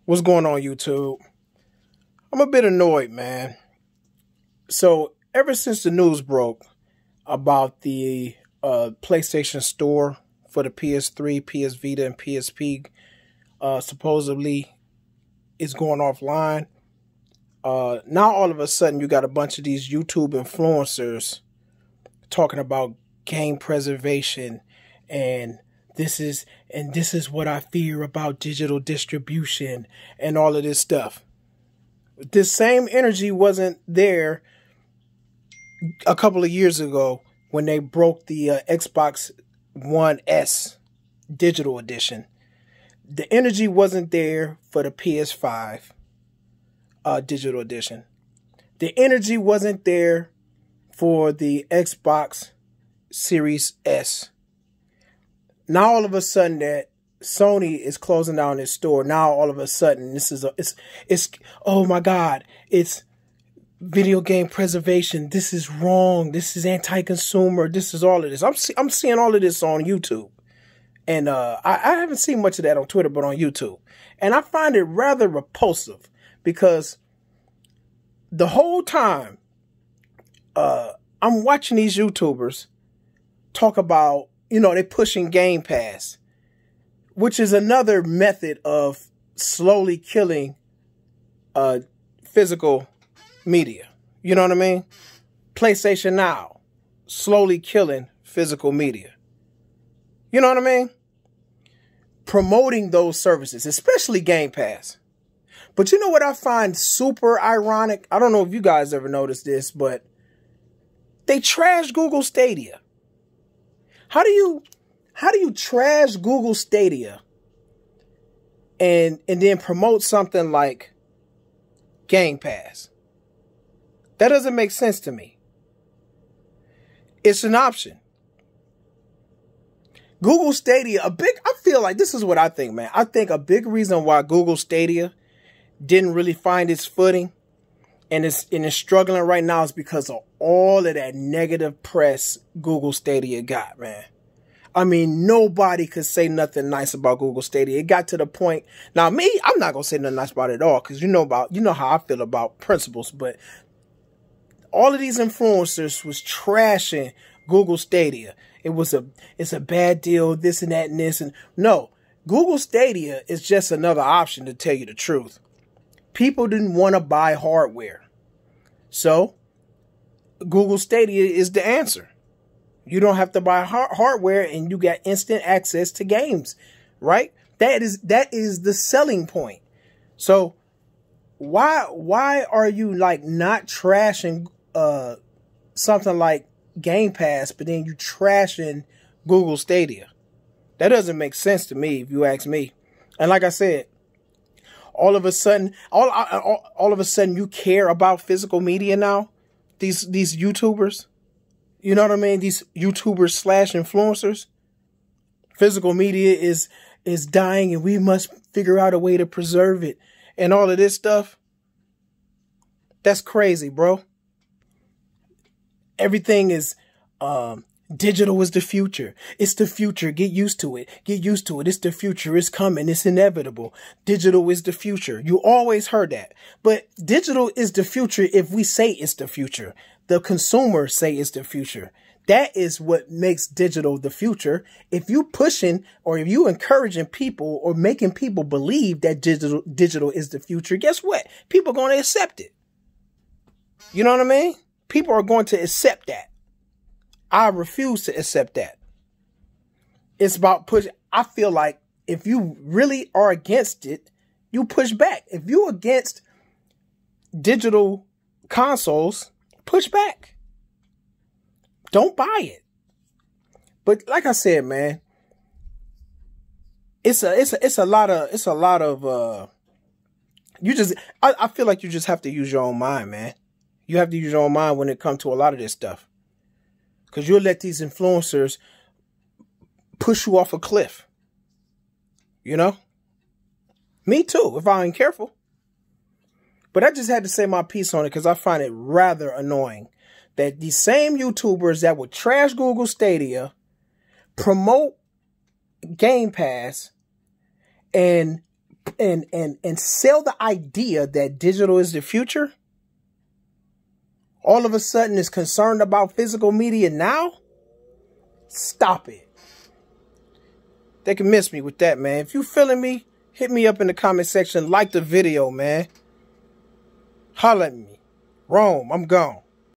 What's going on, YouTube? I'm a bit annoyed, man. So ever since the news broke about the PlayStation Store for the PS3, PS Vita, and PSP supposedly is going offline, now all of a sudden you got a bunch of these YouTube influencers talking about game preservation and this is what I fear about digital distribution and all of this stuff. This same energy wasn't there a couple of years ago when they broke the Xbox One S digital edition. The energy wasn't there for the PS5 digital edition. The energy wasn't there for the Xbox Series S. Now all of a sudden that Sony is closing down its store, now all of a sudden this is it's oh my God, it's video game preservation. This is wrong. This is anti-consumer. This is all of this. I'm seeing all of this on YouTube. And I haven't seen much of that on Twitter, but on YouTube. And I find it rather repulsive because the whole time I'm watching these YouTubers talk about, you know, they're pushing Game Pass, which is another method of slowly killing physical media. You know what I mean? PlayStation Now, slowly killing physical media. You know what I mean? Promoting those services, especially Game Pass. But you know what I find super ironic? I don't know if you guys ever noticed this, but they trash Google Stadia. How do you trash Google Stadia and then promote something like Game Pass? That doesn't make sense to me. It's an option. Google Stadia, I feel like this is what I think, man. I think a big reason why Google Stadia didn't really find its footing and is struggling right now is because of all of that negative press Google Stadia got, man. I mean, nobody could say nothing nice about Google Stadia. It got to the point. Now, me, I'm not gonna say nothing nice about it at all because you know how I feel about principles. But all of these influencers was trashing Google Stadia. It's a bad deal. This and that and this and no. Google Stadia is just another option, to tell you the truth. People didn't want to buy hardware, so Google Stadia is the answer. You don't have to buy hardware and you got instant access to games, right? That is the selling point. So why are you like not trashing something like Game Pass, but then you trashing Google Stadia? That doesn't make sense to me, if you ask me. And like I said, all of a sudden you care about physical media now. These YouTubers. You know what I mean? These YouTubers / influencers. Physical media is dying and we must figure out a way to preserve it. And all of this stuff. That's crazy, bro. Everything is digital is the future. It's the future. Get used to it. Get used to it. It's the future. It's coming. It's inevitable. Digital is the future. You always heard that. But digital is the future if we say it's the future. The consumers say it's the future. That is what makes digital the future. If you pushing or if you encouraging people or making people believe that digital is the future, guess what? People are going to accept it. You know what I mean? People are going to accept that. I refuse to accept that. It's about pushing. I feel like if you really are against it, you push back. If you're against digital consoles, push back. Don't buy it. But like I said, man, it's a lot of I feel like you just have to use your own mind, man. You have to use your own mind when it comes to a lot of this stuff. Because you'll let these influencers push you off a cliff. You know? Me too, if I ain't careful. But I just had to say my piece on it because I find it rather annoying that these same YouTubers that would trash Google Stadia promote Game Pass and and sell the idea that digital is the future, all of a sudden is concerned about physical media now, stop it. They can miss me with that, man. If you feeling me, hit me up in the comment section. Like the video, man. Holla at me. Rome, I'm gone.